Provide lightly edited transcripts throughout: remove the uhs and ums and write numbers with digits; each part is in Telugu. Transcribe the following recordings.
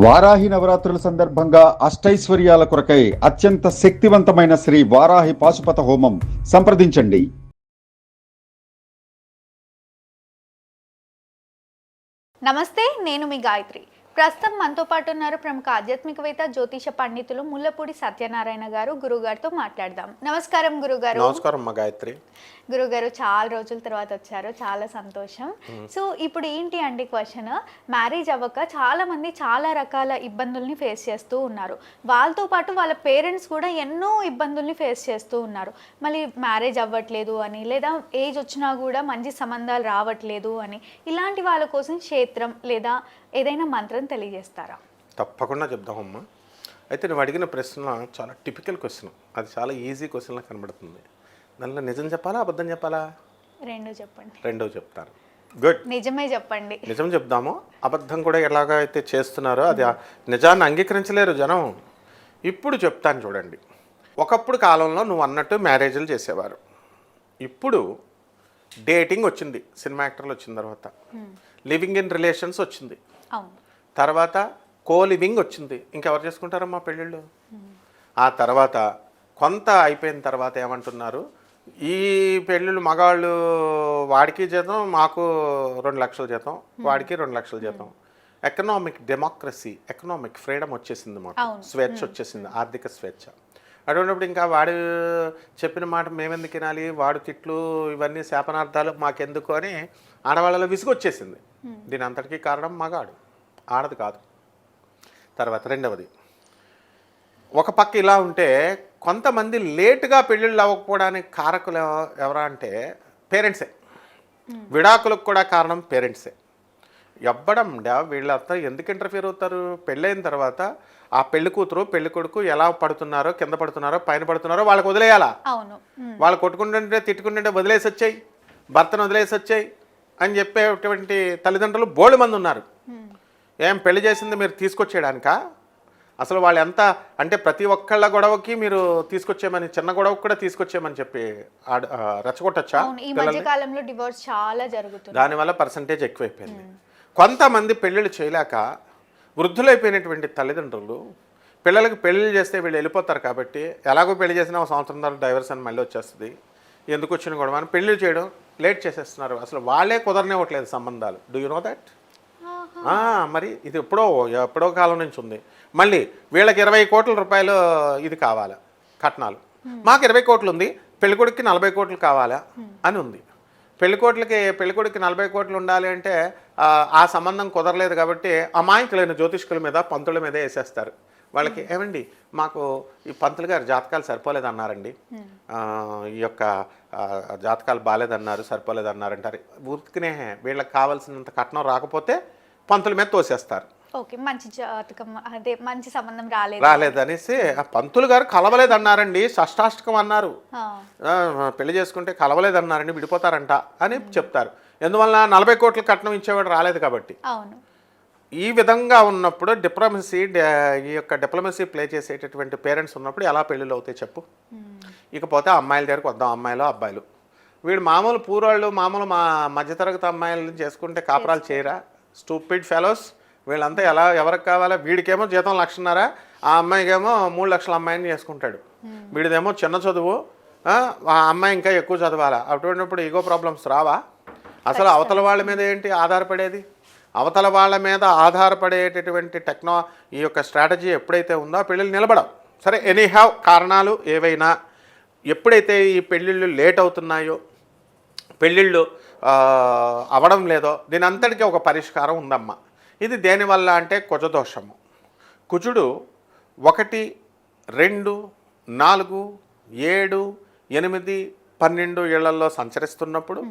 వారాహి నవరాత్రుల సందర్భంగా అష్టైశ్వర్యాల కొరకై అత్యంత శక్తివంతమైన శ్రీ వారాహి పాశుపత హోమం సంప్రదించండి. నమస్తే, నేను మీ గాయత్రి. ప్రస్తుతం మనతో పాటు ఉన్నారు ప్రముఖ ఆధ్యాత్మికవేత్త, జ్యోతిష పండితులు ముల్లపూడి సత్యనారాయణ గారు. గురుగారితో మాట్లాడదాం. నమస్కారం గురుగారు. నమస్కారం మా గాయత్రి. గురుగారు, చాలా రోజుల తర్వాత వచ్చారు, చాలా సంతోషం. సో ఇప్పుడు ఏంటి అంటే క్వశ్చన్, మ్యారేజ్ అవ్వక చాలా మంది చాలా రకాల ఇబ్బందుల్ని ఫేస్ చేస్తూ ఉన్నారు. వాళ్ళతో పాటు వాళ్ళ పేరెంట్స్ కూడా ఎన్నో ఇబ్బందుల్ని ఫేస్ చేస్తూ ఉన్నారు. మళ్ళీ మ్యారేజ్ అవ్వట్లేదు అని, లేదా ఏజ్ వచ్చినా కూడా మంచి సంబంధాలు రావట్లేదు అని, ఇలాంటి వాళ్ళ కోసం క్షేత్రం లేదా ఏదైనా మంత్రం తెలియజేస్తారా? తప్పకుండా చెప్దామమ్మా. అయితే నువ్వు అడిగిన ప్రశ్న చాలా టిపికల్ క్వశ్చన్. అది చాలా ఈజీ క్వశ్చన్లా కనబడుతుంది. దానిలో నిజం చెప్పాలా, అబద్ధం చెప్పాలా? రెండో చెప్పండి. రెండో చెప్తాను. గుడ్. నిజమే చెప్పండి. నిజం చెప్దాము. అబద్ధం కూడా ఎలాగ అయితే చేస్తున్నారో అది నిజాన్ని అంగీకరించలేరు జనం. ఇప్పుడు చెప్తాను చూడండి. ఒకప్పుడు కాలంలో నువ్వు అన్నట్టు మ్యారేజ్లు చేసేవారు. ఇప్పుడు డేటింగ్ వచ్చింది, సినిమా యాక్టర్లు వచ్చిన తర్వాత. లివింగ్ ఇన్ రిలేషన్స్ వచ్చింది, తర్వాత కో లివింగ్ వచ్చింది. ఇంకెవరు చేసుకుంటారమ్మా పెళ్ళిళ్ళు? ఆ తర్వాత కొంత అయిపోయిన తర్వాత ఏమంటున్నారు, ఈ పెళ్ళిళ్ళు మగాళ్ళు వాడికి జీతం, మాకు 2 లక్షల జీతం, వాడికి 2 లక్షల జీతం. ఎకనామిక్ డెమోక్రసీ, ఎకనామిక్ ఫ్రీడమ్ వచ్చేసింది, మాకు స్వేచ్ఛ వచ్చేసింది, ఆర్థిక స్వేచ్ఛ. అటువంటిప్పుడు ఇంకా వాడు చెప్పిన మాట మేమెందుకు వినాలి, వాడు తిట్లు ఇవన్నీ శాపనార్థాలు మాకెందుకు అని ఆడవాళ్ళలో విసుగు వచ్చేసింది. దీని అంతటికీ కారణం మగాడు, ఆడది కాదు. తర్వాత రెండవది, ఒక పక్క ఇలా ఉంటే కొంతమంది లేటుగా పెళ్ళిళ్ళు అవ్వకపోవడానికి కారకులు ఎవరా అంటే పేరెంట్సే. విడాకులకు కూడా కారణం పేరెంట్సే. ఎవ్వడం వీళ్ళంతా ఎందుకు ఇంటర్ఫియర్ అవుతారు? పెళ్ళైన తర్వాత ఆ పెళ్లి కూతురు పెళ్లి కొడుకు ఎలా పడుతున్నారో, కింద పడుతున్నారో, పైన పడుతున్నారో వాళ్ళకి వదిలేయాలా? వాళ్ళు కొట్టుకుంటుంటే తిట్టుకుంటుంటే వదిలేసి వచ్చాయి, భర్తను వదిలేసి వచ్చాయి అని చెప్పేటువంటి తల్లిదండ్రులు బోల్డ్ మంది ఉన్నారు. ఏం పెళ్లి చేసింది మీరు తీసుకొచ్చేయడానికా? అసలు వాళ్ళు ఎంత అంటే ప్రతి ఒక్కళ్ళ గొడవకి మీరు తీసుకొచ్చేయమని, చిన్న గొడవకు కూడా తీసుకొచ్చేయమని చెప్పి రెచ్చగొట్టచ్చా? దానివల్ల పర్సంటేజ్ ఎక్కువైపోయింది. కొంతమంది పెళ్ళిళ్ళు చేయలేక వృద్ధులైపోయినటువంటి తల్లిదండ్రులు పిల్లలకి పెళ్ళిళ్ళు చేస్తే వీళ్ళు వెళ్ళిపోతారు కాబట్టి, ఎలాగో పెళ్లి చేసినా 1 సంవత్సరం తర్వాత డైవర్స్ అని మళ్ళీ వచ్చేస్తుంది, ఎందుకు వచ్చిన గొడవ అని పెళ్ళిళ్ళు చేయడం లేట్ చేసేస్తున్నారు. అసలు వాళ్ళే కుదరనివ్వట్లేదు సంబంధాలు. Do you know that? మరి ఇది ఎప్పుడో కాలం నుంచి ఉంది. మళ్ళీ వీళ్ళకి 20 కోట్ల రూపాయలు ఇది కావాలా కట్నాలు, మాకు 20 కోట్లు ఉంది, పెళ్ళికొడుక్కి 40 కోట్లు కావాలా అని ఉంది. పెళ్ళికొడుక్కి 40 కోట్లు ఉండాలి అంటే ఆ సంబంధం కుదరలేదు కాబట్టి అమాయకులైన జ్యోతిష్కుల మీద, పంతుల మీద వేసేస్తారు. వాళ్ళకి ఏమండి మాకు ఈ పంతులు గారు జాతకాలు సరిపోలేదన్నారండి, ఈ యొక్క జాతకాలు బాగాలేదన్నారు, సరిపోలేదన్నారంటారు. ఊరికనే వీళ్ళకి కావాల్సినంత కట్నం రాకపోతే పంతుల మీద తోసేస్తారు. మంచి సంబంధం రాలేదనేసి ఆ పంతులు గారు కలవలేదన్నారండి, షష్టాష్టకం అన్నారు, పెళ్లి చేసుకుంటే కలవలేదన్నారండి, విడిపోతారంట అని చెప్తారు. ఎందువల్ల 40 కోట్ల కట్నం ఇచ్చేవాడు రాలేదు కాబట్టి. ఈ విధంగా ఉన్నప్పుడు ఈ యొక్క డిప్లొమసీ ప్లే చేసేటటువంటి పేరెంట్స్ ఉన్నప్పుడు ఎలా పెళ్ళిళ్ళు అవుతాయి చెప్పు? ఇకపోతే అమ్మాయిల దగ్గరకు వద్దాం. అమ్మాయిలు అబ్బాయిలు వీడు మామూలు పూర్వాళ్ళు మామూలు మా మధ్యతరగతి అమ్మాయిలను చేసుకుంటే కాపురాలు చేయరా? స్టూపిడ్ ఫెలోస్ వీళ్ళంతా ఎవరికి కావాలా? వీడికేమో జీతం 1 లక్షన్నర, ఆ అమ్మాయికేమో 3 లక్షల అమ్మాయిని చేసుకుంటాడు. వీడిదేమో చిన్న చదువు, ఆ అమ్మాయి ఇంకా ఎక్కువ చదవాలా? అటువంటిప్పుడు ఈగో ప్రాబ్లమ్స్ రావా? అసలు అవతల వాళ్ళ మీద ఏంటి ఆధారపడేది? అవతల వాళ్ళ మీద ఆధారపడేటటువంటి ఈ యొక్క స్ట్రాటజీ ఎప్పుడైతే ఉందో పెళ్ళిళ్ళు నిలబడవు. సరే, ఎనీహౌ కారణాలు ఏవైనా ఎప్పుడైతే ఈ పెళ్ళిళ్ళు లేట్ అవుతున్నాయో, పెళ్ళిళ్ళు అవడం లేదో, దీని అంతటికీ ఒక పరిష్కారం ఉందమ్మా. ఇది దేనివల్ల అంటే కుజదోషము. కుజుడు 1, 2, 4, 7, 8, 12 ఏళ్లలో సంచరిస్తున్నప్పుడు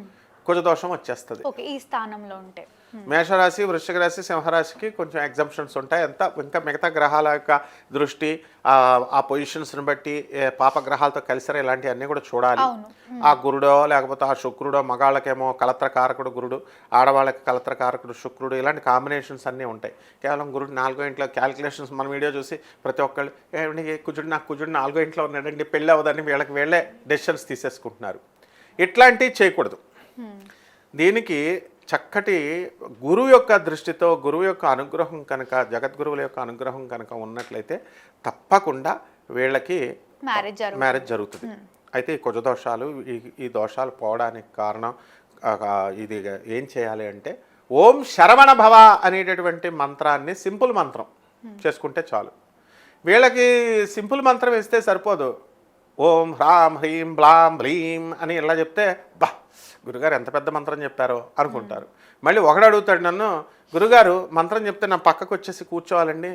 కుజదోషం వచ్చేస్తుంది. ఈ స్థానంలో ఉంటే మేషరాశి, వృశ్చిక రాశి, సింహరాశికి కొంచెం ఎగ్జంప్షన్స్ ఉంటాయి. ఇంకా మిగతా గ్రహాల యొక్క దృష్టి, ఆ పొజిషన్స్ని బట్టి పాపగ్రహాలతో కలిసిరా ఇలాంటివన్నీ కూడా చూడాలి. ఆ గురుడో లేకపోతే ఆ శుక్రుడో, మగాళ్ళకేమో కలత్రకారకుడు గురుడు, ఆడవాళ్ళకి కలత్రకారకుడు శుక్రుడు, ఇలాంటి కాంబినేషన్స్ అన్నీ ఉంటాయి. కేవలం గురుడు 4వ ఇంట్లో క్యాలిక్యులేషన్స్ మన వీడియో చూసి ప్రతి ఒక్కళ్ళు నాకు కుజుడు 4వ ఇంట్లో ఉన్నాడండి, పెళ్ళి అవ్వదని వీళ్ళే డెసిషన్స్ తీసేసుకుంటున్నారు. ఇట్లాంటివి చేయకూడదు. దీనికి చక్కటి గురువు యొక్క దృష్టితో, గురువు యొక్క అనుగ్రహం కనుక, జగద్గురువుల యొక్క అనుగ్రహం కనుక ఉన్నట్లయితే తప్పకుండా వీళ్ళకి మ్యారేజ్ జరుగుతుంది. అయితే ఈ కుజ దోషాలు, ఈ దోషాలు పోవడానికి కారణం ఇది ఏం చేయాలి అంటే ఓం శరవణ భవ అనేటటువంటి మంత్రాన్ని సింపుల్ మంత్రం చేసుకుంటే చాలు. వీళ్ళకి సింపుల్ మంత్రం వేస్తే సరిపోదు. ఓం హ్రాం హ్రీం బ్లాం భ్లీం అని ఇలా చెప్తే బా గురుగారు ఎంత పెద్ద మంత్రం చెప్పారో అనుకుంటారు. మళ్ళీ ఒకడు అడుగుతాడు నన్ను, గురుగారు మంత్రం చెప్తే నా పక్కకు వచ్చేసి కూర్చోవాలండి,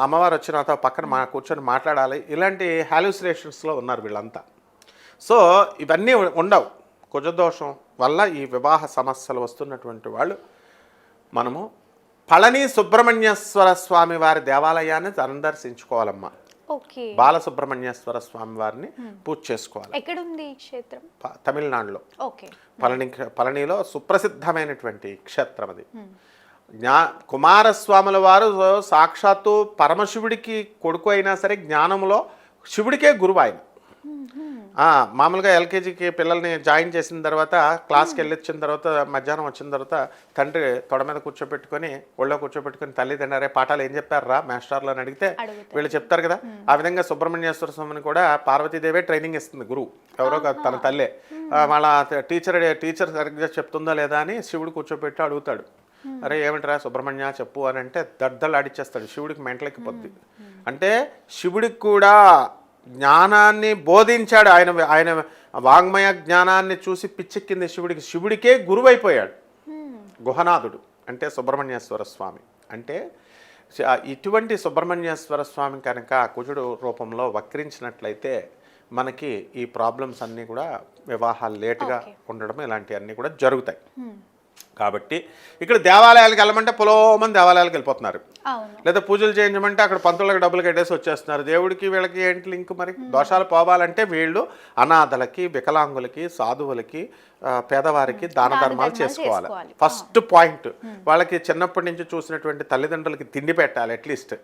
అమ్మవారు వచ్చి నాతో పక్కన కూర్చొని మాట్లాడాలి, ఇలాంటి హాల్యూసినేషన్స్లో ఉన్నారు వీళ్ళంతా. సో ఇవన్నీ ఉండవు. కుజదోషం వల్ల ఈ వివాహ సమస్యలు వస్తున్నటువంటి వాళ్ళు మనము పళని సుబ్రహ్మణ్యేశ్వర స్వామి వారి దేవాలయాన్ని సందర్శించుకోవాలమ్మా. బాలసుబ్రహ్మణ్యేశ్వర స్వామి వారిని పూజ చేసుకోవాలి. ఎక్కడుంది క్షేత్రం? తమిళనాడులో పళనిలో సుప్రసిద్ధమైనటువంటి క్షేత్రం అది. కుమారస్వాముల వారు సాక్షాత్తు పరమశివుడికి కొడుకు అయినా సరే జ్ఞానంలో శివుడికే గురువు ఆయన. మామూలుగా ఎల్కేజీకి పిల్లల్ని జాయిన్ చేసిన తర్వాత క్లాస్కి వెళ్ళొచ్చిన తర్వాత మధ్యాహ్నం వచ్చిన తర్వాత తండ్రి తొడ మీద కూర్చోబెట్టుకొని ఒళ్ళో కూర్చోబెట్టుకొని తల్లిదండ్రులే పాఠాలు ఏం చెప్పారా మాస్టర్లు అని అడిగితే వీళ్ళు చెప్తారు కదా. ఆ విధంగా సుబ్రహ్మణ్యేశ్వర స్వామిని కూడా పార్వతీదేవే ట్రైనింగ్ ఇస్తుంది, గురువు ఎవరో తన తల్లే. వాళ్ళ టీచర్ సరిగ్గా చెప్తుందా లేదా అని శివుడు కూర్చోబెట్టి అడుగుతాడు, అరే ఏమిట్రా సుబ్రహ్మణ్య చెప్పు అని అంటే దద్దలు ఆడిచ్చేస్తాడు. శివుడికి మెంటలెక్కిపోద్ది. అంటే శివుడికి కూడా జ్ఞానాన్ని బోధించాడు ఆయన. ఆయన వాంగ్మయ జ్ఞానాన్ని చూసి పిచ్చెక్కింది శివుడికి. శివుడికే గురువైపోయాడు గుహనాథుడు అంటే సుబ్రహ్మణ్యేశ్వర స్వామి. అంటే ఇటువంటి సుబ్రహ్మణ్యేశ్వర స్వామి కనుక కుజుడు రూపంలో వక్రించినట్లయితే మనకి ఈ ప్రాబ్లమ్స్ అన్నీ కూడా, వివాహాలు లేటుగా ఉండడం ఇలాంటివన్నీ కూడా జరుగుతాయి. కాబట్టి ఇక్కడ దేవాలయాలకు వెళ్ళమంటే పొలోమంది దేవాలయాలకు వెళ్ళిపోతున్నారు, లేదా పూజలు చేయించమంటే అక్కడ పంతులకు డబ్బులు కట్టేసి వచ్చేస్తున్నారు. దేవుడికి వీళ్ళకి ఏంటి లింక్? మరి దోషాలు పోవాలంటే వీళ్ళు అనాథలకి, వికలాంగులకి, సాధువులకి, పేదవారికి దాన ధర్మాలు చేసుకోవాలి. First point. వాళ్ళకి చిన్నప్పటి నుంచి చూసినటువంటి తల్లిదండ్రులకి తిండి పెట్టాలి. అట్లీస్ట్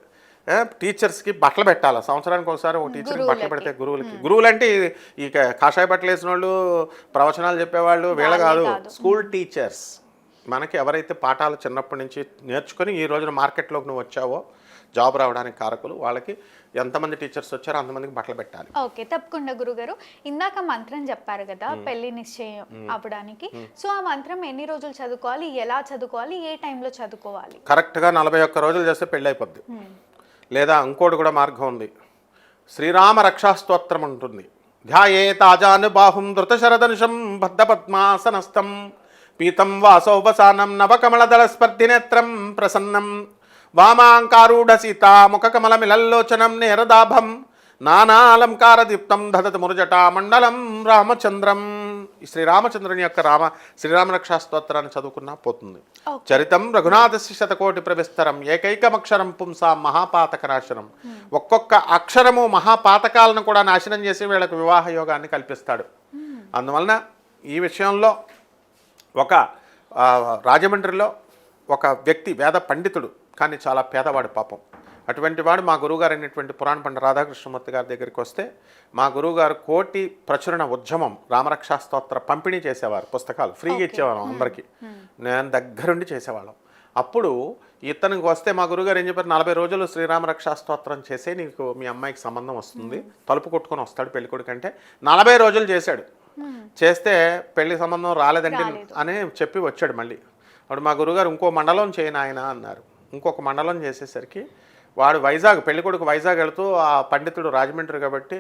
టీచర్స్కి బట్టలు పెట్టాలి. సంవత్సరానికి ఒకసారి ఒక టీచర్కి బట్టలు పెడితే గురువులు అంటే ఈ కాషాయ బట్టలు వేసిన వాళ్ళు, ప్రవచనాలు చెప్పేవాళ్ళు వీళ్ళ కాదు, స్కూల్ టీచర్స్. మనకి ఎవరైతే పాఠాలు చిన్నప్పటి నుంచి నేర్చుకొని ఈ రోజున మార్కెట్లోకి నువ్వు వచ్చావో జాబ్ రావడానికి కారకులు, వాళ్ళకి ఎంతమంది టీచర్స్ వచ్చారో అంతమందికి బట్టలు పెట్టాలి. ఓకే, తప్పకుండా గురుగారు. ఇందాక మంత్రం చెప్పారు కదా పెళ్లి నిశ్చయం అవ్వడానికి. సో ఆ మంత్రం ఎన్ని రోజులు చదువుకోవాలి, ఎలా చదువుకోవాలి, ఏ టైంలో చదువుకోవాలి? కరెక్ట్గా 41 రోజులు చేస్తే పెళ్ళి అయిపోద్ది. లేదా ఇంకోటి కూడా మార్గం ఉంది, శ్రీరామ రక్షాస్తోత్రం ఉంటుంది. ధ్యాయేత్ ఆజానుబాహుం ధృతశరధనుషం బద్ధపద్మాసనస్థం పీతం వాసోపసానం నవకమలదళ స్పర్ధినేత్రం ప్రసన్నం వామాంకారూఢ సీతా ముఖకమలమిలల్లోచనం నేరదాభం నానాలంకారదీప్తం దదత మురుజటా మండలం రామచంద్రం. ఈ శ్రీరామచంద్రుని యొక్క శ్రీరామ రక్షాస్తోత్రాన్ని చదువుకున్నా పోతుంది. చరితం రఘునాథస్య శతకోటి ప్రవిస్తరం ఏకైకమక్షరం పుంసాం మహాపాతక నాశనం. ఒక్కొక్క అక్షరము మహాపాతకాలను కూడా నాశనం చేసి వీళ్ళకు వివాహ యోగాన్ని కల్పిస్తాడు. అందువలన ఈ విషయంలో ఒక రాజమండ్రిలో ఒక వ్యక్తి వేద పండితుడు, కానీ చాలా పేదవాడు పాపం. అటువంటి వాడు మా గురువుగారు అయినటువంటి పురాణ పండిత రాధాకృష్ణమూర్తి గారి దగ్గరికి వస్తే మా గురువుగారు కోటి ప్రచురణ ఉద్యమం రామరక్షాస్తోత్ర పంపిణీ చేసేవారు. పుస్తకాలు ఫ్రీగా ఇచ్చేవాళ్ళం అందరికీ, నేను దగ్గరుండి చేసేవాళ్ళం. అప్పుడు ఇతనికి వస్తే మా గురువుగారు ఏం చెప్పారు, 40 రోజులు శ్రీరామ రక్షాస్తోత్రం చేసే నీకు మీ అమ్మాయికి సంబంధం వస్తుంది, తలుపు కొట్టుకొని వస్తాడు పెళ్ళికొడుకు అంటే 40 రోజులు చేశాడు. చేస్తే పెళ్లి సంబంధం రాలేదండి అని చెప్పి వచ్చాడు. మళ్ళీ వాడు మా గురువుగారు ఇంకో మండలం చేయను ఆయన అన్నారు. ఇంకొక మండలం చేసేసరికి వాడు వైజాగ్, పెళ్ళికొడుకు వైజాగ్ వెళుతూ, ఆ పండితుడు రాజమండ్రి కాబట్టి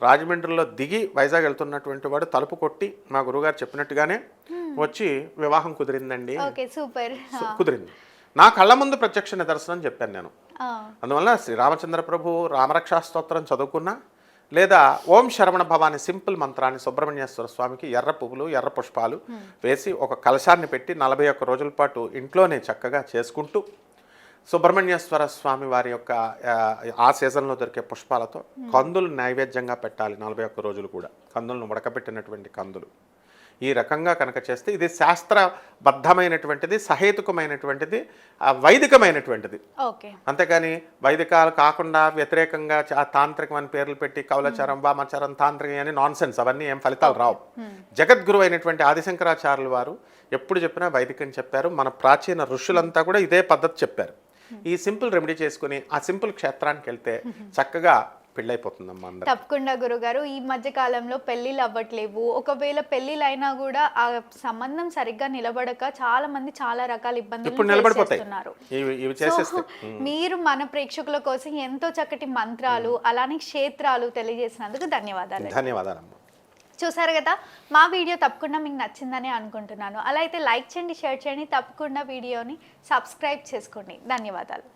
రాజమండ్రిలో దిగి వైజాగ్ వెళ్తున్నటువంటి వాడు తలుపు కొట్టి మా గురువుగారు చెప్పినట్టుగానే వచ్చి వివాహం కుదిరిందండి. కుదిరింది. నా కళ్ళ ముందు ప్రత్యక్ష నిదర్శనం చెప్పాను నేను. అందువల్ల శ్రీరామచంద్ర ప్రభు రామరక్షాస్తోత్రం చదువుకున్నా, లేదా ఓం శరవణ భవాని సింపుల్ మంత్రాన్ని సుబ్రహ్మణ్యేశ్వర స్వామికి ఎర్ర పువ్వులు, ఎర్ర పుష్పాలు వేసి ఒక కలశాన్ని పెట్టి 41 రోజుల పాటు ఇంట్లోనే చక్కగా చేసుకుంటూ సుబ్రహ్మణ్యేశ్వర స్వామి వారి యొక్క ఆ సీజన్లో దొరికే పుష్పాలతో కందులు నైవేద్యంగా పెట్టాలి. 41 రోజులు కూడా కందులను ఉడకబెట్టినటువంటి కందులు. ఈ రకంగా కనుక చేస్తే ఇది శాస్త్రబద్ధమైనటువంటిది, సహేతుకమైనటువంటిది, వైదికమైనటువంటిది. అంతేకాని వైదికాలు కాకుండా వ్యతిరేకంగా తాంత్రికమైన పేర్లు పెట్టి కౌలచారం, వామాచారం, తాంత్రికం అని నాన్ సెన్స్, అవన్నీ ఏం ఫలితాలు రావు. జగద్గురు అయినటువంటి ఆదిశంకరాచార్యుల వారు ఎప్పుడు చెప్పినా వైదికం చెప్పారు. మన ప్రాచీన ఋషులంతా కూడా ఇదే పద్ధతి చెప్పారు. ఈ సింపుల్ రెమెడీ చేసుకుని ఆ సింపుల్ క్షేత్రానికి వెళ్తే చక్కగా పెళ్ళైపోతుందమ్మా అందరూ. తప్పకుండా గురుగారు, ఈ మధ్య కాలంలో పెళ్ళిళ్ళు అవ్వట్లేవు. ఒకవేళ పెళ్ళిళ్ళు అయినా కూడా ఆ సంబంధం సరిగ్గా నిలబడక చాలా మంది చాలా రకాల ఇప్పుడు ఇబ్బందులు నిలబడిపోతాయి చేస్తున్నారు. ఇవి చేసేస్తే. మీరు మన ప్రేక్షకుల కోసం ఎంతో చక్కటి మంత్రాలు అలానే క్షేత్రాలు తెలియజేసినందుకు ధన్యవాదాలు. ధన్యవాదాలమ్మా. చూసారు కదా, మా వీడియో తప్పకుండా మీకు నచ్చిందని అనుకుంటున్నాను. అలా అయితే లైక్ చేయండి, షేర్ చేయండి, తప్పకుండా వీడియోని సబ్స్క్రైబ్ చేసుకోండి. ధన్యవాదాలు.